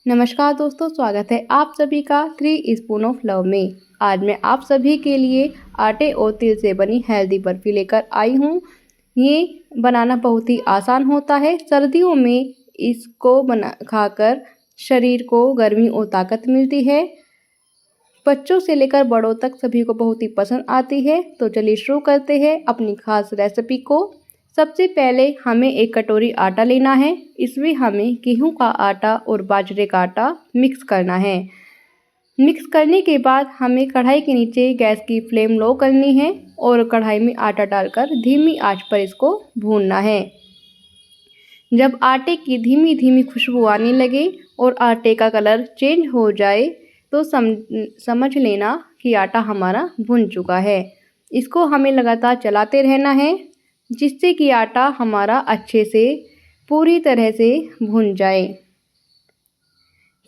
नमस्कार दोस्तों, स्वागत है आप सभी का 3 स्पून ऑफ लव में। आज मैं आप सभी के लिए आटे और तिल से बनी हेल्दी बर्फ़ी लेकर आई हूँ। ये बनाना बहुत ही आसान होता है। सर्दियों में इसको खाकर शरीर को गर्मी और ताकत मिलती है। बच्चों से लेकर बड़ों तक सभी को बहुत ही पसंद आती है। तो चलिए शुरू करते हैं अपनी खास रेसिपी को। सबसे पहले हमें एक कटोरी आटा लेना है। इसमें हमें गेहूं का आटा और बाजरे का आटा मिक्स करना है। मिक्स करने के बाद हमें कढ़ाई के नीचे गैस की फ्लेम लो करनी है और कढ़ाई में आटा डालकर धीमी आंच पर इसको भूनना है। जब आटे की धीमी धीमी खुशबू आने लगे और आटे का कलर चेंज हो जाए तो समझ लेना कि आटा हमारा भुन चुका है। इसको हमें लगातार चलाते रहना है जिससे कि आटा हमारा अच्छे से पूरी तरह से भुन जाए।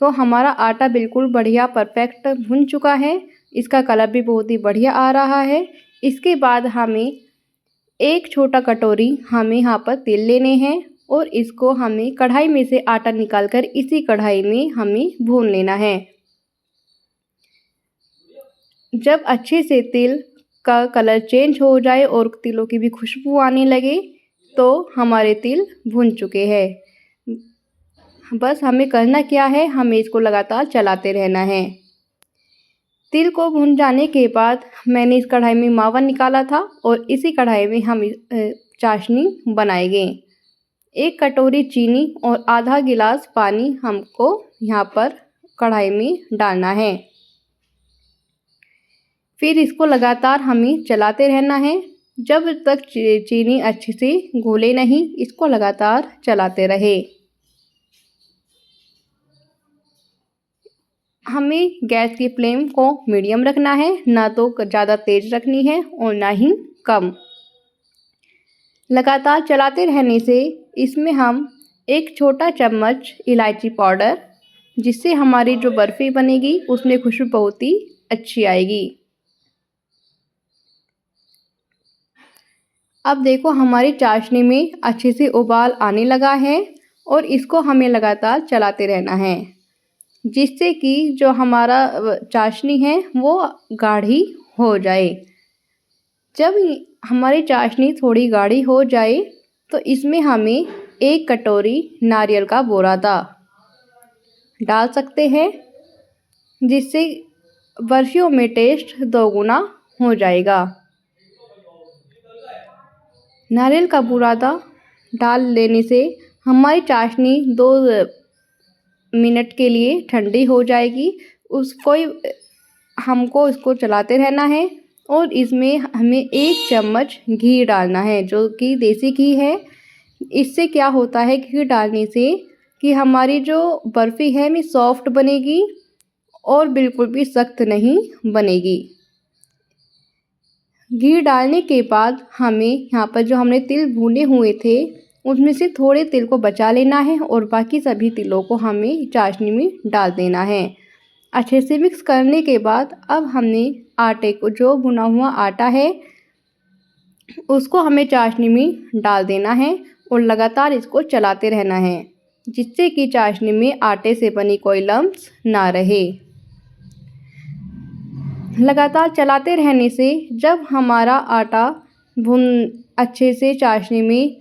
तो हमारा आटा बिल्कुल बढ़िया परफेक्ट भुन चुका है। इसका कलर भी बहुत ही बढ़िया आ रहा है। इसके बाद हमें एक छोटा कटोरी यहाँ पर तेल लेने हैं और इसको हमें कढ़ाई में से आटा निकालकर इसी कढ़ाई में हमें भून लेना है। जब अच्छे से तेल का कलर चेंज हो जाए और तिलों की भी खुशबू आने लगे तो हमारे तिल भुन चुके हैं। बस हमें करना क्या है, हमें इसको लगातार चलाते रहना है। तिल को भुन जाने के बाद मैंने इस कढ़ाई में मावा निकाला था और इसी कढ़ाई में हम चाशनी बनाएंगे। 1 कटोरी चीनी और आधा गिलास पानी हमको यहाँ पर कढ़ाई में डालना है। फिर इसको लगातार हमें चलाते रहना है जब तक चीनी अच्छे से घुले नहीं। इसको लगातार चलाते रहे। हमें गैस की फ्लेम को मीडियम रखना है, ना तो ज़्यादा तेज़ रखनी है और ना ही कम। लगातार चलाते रहने से इसमें हम 1 छोटा चम्मच इलायची पाउडर, जिससे हमारी जो बर्फ़ी बनेगी उसमें खुशबू बहुत ही अच्छी आएगी। अब देखो हमारी चाशनी में अच्छे से उबाल आने लगा है और इसको हमें लगातार चलाते रहना है जिससे कि जो हमारा चाशनी है वो गाढ़ी हो जाए। जब हमारी चाशनी थोड़ी गाढ़ी हो जाए तो इसमें हमें 1 कटोरी नारियल का बोरादा डाल सकते हैं जिससे बर्फियों में टेस्ट दोगुना हो जाएगा। नारियल का बुरादा डाल लेने से हमारी चाशनी 2 मिनट के लिए ठंडी हो जाएगी। हमको इसको चलाते रहना है और इसमें हमें 1 चम्मच घी डालना है जो कि देसी घी है। इससे क्या होता है, घी डालने से कि हमारी जो बर्फ़ी है वो सॉफ्ट बनेगी और बिल्कुल भी सख्त नहीं बनेगी। घी डालने के बाद हमें यहाँ पर जो हमने तिल भुने हुए थे उसमें से थोड़े तिल को बचा लेना है और बाकी सभी तिलों को हमें चाशनी में डाल देना है। अच्छे से मिक्स करने के बाद अब हमने आटे को, जो भुना हुआ आटा है उसको हमें चाशनी में डाल देना है और लगातार इसको चलाते रहना है जिससे कि चाशनी में आटे से बनी कोई लम्स ना रहे। लगातार चलाते रहने से जब हमारा आटा अच्छे से चाशनी में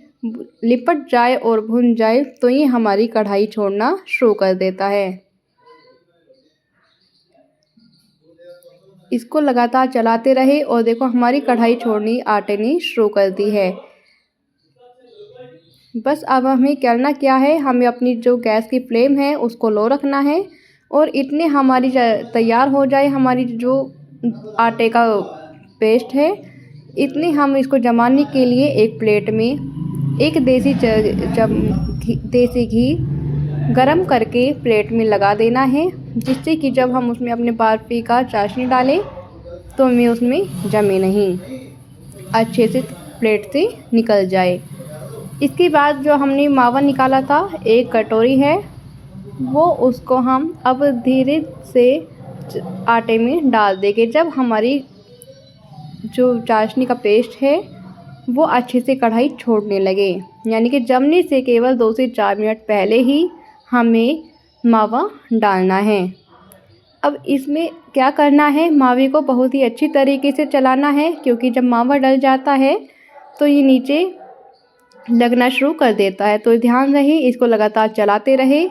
लिपट जाए और भुन जाए तो ये हमारी कढ़ाई छोड़ना शुरू कर देता है। इसको लगातार चलाते रहे और देखो हमारी कढ़ाई छोड़नी आटे ने शुरू कर दी है। बस अब हमें करना क्या है, हमें अपनी जो गैस की फ्लेम है उसको लो रखना है और इतने हमारी तैयार हो जाए हमारी जो आटे का पेस्ट है, इतने हम इसको जमाने के लिए एक प्लेट में एक देसी घी गरम करके प्लेट में लगा देना है जिससे कि जब हम उसमें अपने बर्फ़ी का चाशनी डालें तो हमें उसमें जमे नहीं, अच्छे से प्लेट से निकल जाए। इसके बाद जो हमने मावा निकाला था 1 कटोरी है वो उसको हम अब धीरे से आटे में डाल देंगे। जब हमारी जो चाशनी का पेस्ट है वो अच्छे से कढ़ाई छोड़ने लगे, यानी कि जमने से केवल 2 से 4 मिनट पहले ही हमें मावा डालना है। अब इसमें क्या करना है, मावे को बहुत ही अच्छी तरीके से चलाना है, क्योंकि जब मावा डल जाता है तो ये नीचे लगना शुरू कर देता है। तो ध्यान रहे, इसको लगातार चलाते रहे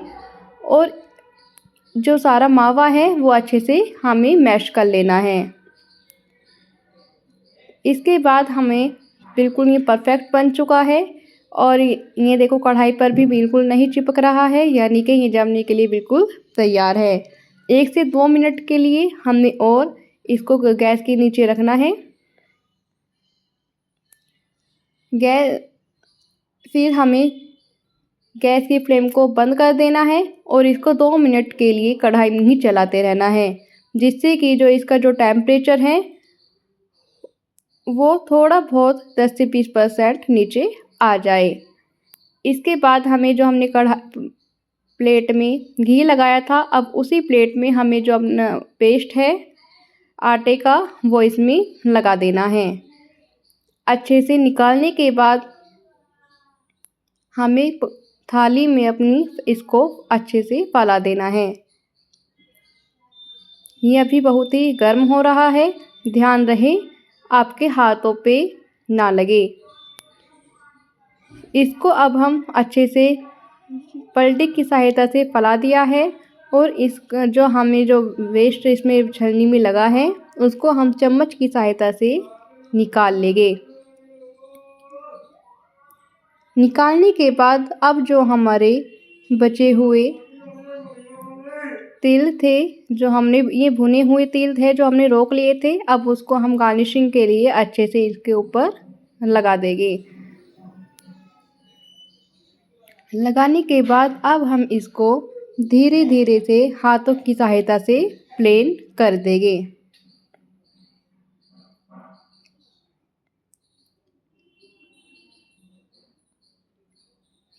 और जो सारा मावा है वो अच्छे से हमें मैश कर लेना है। इसके बाद हमें बिल्कुल ये परफेक्ट बन चुका है और ये देखो कढ़ाई पर भी बिल्कुल नहीं चिपक रहा है, यानी कि ये जमने के लिए बिल्कुल तैयार है। 1 से 2 मिनट के लिए हमने और इसको गैस के नीचे रखना है। फिर हमें गैस की फ्लेम को बंद कर देना है और इसको 2 मिनट के लिए कढ़ाई में ही चलाते रहना है, जिससे कि जो इसका जो टेम्परेचर है वो थोड़ा बहुत 10 से 20% नीचे आ जाए। इसके बाद हमें जो हमने प्लेट में घी लगाया था, अब उसी प्लेट में हमें जो अपना पेस्ट है आटे का वो इसमें लगा देना है। अच्छे से निकालने के बाद हमें थाली में अपनी इसको अच्छे से फैला देना है। ये अभी बहुत ही गर्म हो रहा है, ध्यान रहे आपके हाथों पे ना लगे। इसको अब हम अच्छे से पलटी की सहायता से फैला दिया है और इसका जो हमें जो वेस्ट इसमें छलनी में लगा है उसको हम चम्मच की सहायता से निकाल लेंगे। निकालने के बाद अब जो हमारे बचे हुए तिल थे, जो हमने ये भुने हुए तिल थे जो हमने रोक लिए थे, अब उसको हम गार्निशिंग के लिए अच्छे से इसके ऊपर लगा देंगे। लगाने के बाद अब हम इसको धीरे धीरे से हाथों की सहायता से प्लेन कर देंगे।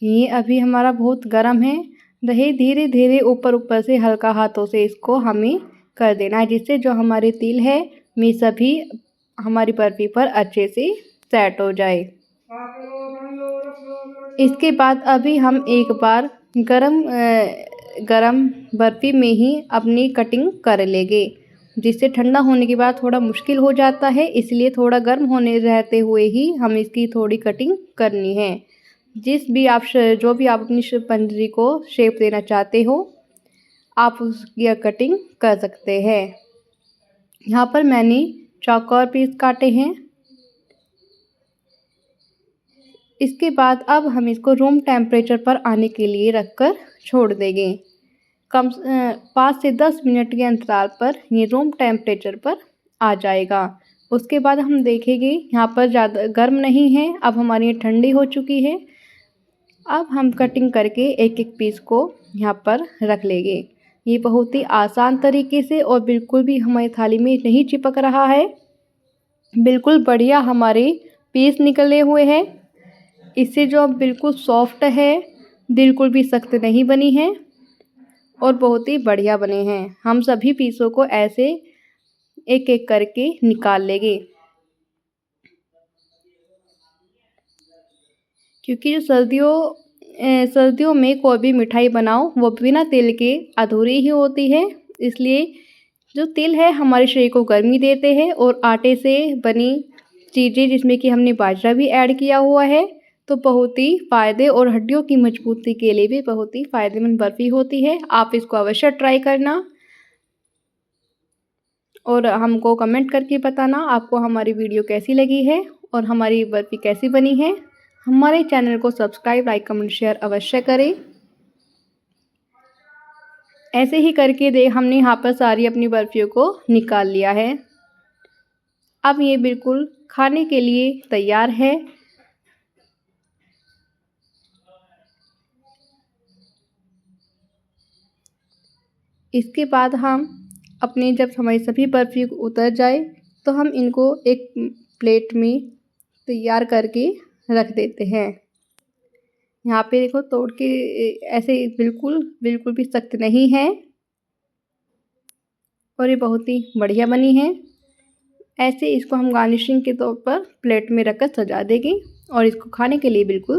ये अभी हमारा बहुत गर्म है, दही धीरे धीरे ऊपर ऊपर से हल्का हाथों से इसको हमें कर देना है, जिससे जो हमारे तिल है वे सभी हमारी बर्फ़ी पर अच्छे से सेट हो जाए। इसके बाद अभी हम एक बार गरम बर्फ़ी में ही अपनी कटिंग कर लेंगे, जिससे ठंडा होने के बाद थोड़ा मुश्किल हो जाता है, इसलिए थोड़ा गर्म होने रहते हुए ही हम इसकी थोड़ी कटिंग करनी है। जो भी आप अपनी पंजरी को शेप देना चाहते हो आप उसकी कटिंग कर सकते हैं। यहाँ पर मैंने चौकोर पीस काटे हैं। इसके बाद अब हम इसको रूम टेम्परेचर पर आने के लिए रखकर छोड़ देंगे। 5 से 10 मिनट के अंतराल पर ये रूम टेम्परेचर पर आ जाएगा। उसके बाद हम देखेंगे यहाँ पर ज़्यादा गर्म नहीं है, अब हमारी ये ठंडी हो चुकी है। अब हम कटिंग करके एक एक पीस को यहाँ पर रख लेंगे। ये बहुत ही आसान तरीके से और बिल्कुल भी हमारी थाली में नहीं चिपक रहा है, बिल्कुल बढ़िया हमारे पीस निकले हुए हैं। इससे जो बिल्कुल सॉफ्ट है, बिल्कुल भी सख्त नहीं बनी है और बहुत ही बढ़िया बने हैं। हम सभी पीसों को ऐसे एक एक करके निकाल लेंगे, क्योंकि जो सर्दियों में कोई भी मिठाई बनाओ वो बिना तेल के अधूरी ही होती है। इसलिए जो तिल है हमारे शरीर को गर्मी देते हैं और आटे से बनी चीज़ें जिसमें कि हमने बाजरा भी ऐड किया हुआ है तो बहुत ही फ़ायदे और हड्डियों की मजबूती के लिए भी बहुत ही फ़ायदेमंद बर्फ़ी होती है। आप इसको अवश्य ट्राई करना और हमको कमेंट करके बताना आपको हमारी वीडियो कैसी लगी है और हमारी बर्फ़ी कैसी बनी है। हमारे चैनल को सब्सक्राइब, लाइक, कमेंट, शेयर अवश्य करें। ऐसे ही करके हमने यहाँ पर सारी अपनी बर्फ़ियों को निकाल लिया है। अब ये बिल्कुल खाने के लिए तैयार है। इसके बाद हम अपने जब हमारी सभी बर्फ़ी उतर जाए तो हम इनको एक प्लेट में तैयार करके रख देते हैं। यहाँ पे देखो तोड़ के ऐसे बिल्कुल भी सख्त नहीं है और ये बहुत ही बढ़िया बनी है। ऐसे इसको हम गार्निशिंग के तौर पर प्लेट में रखकर सजा देंगे और इसको खाने के लिए बिल्कुल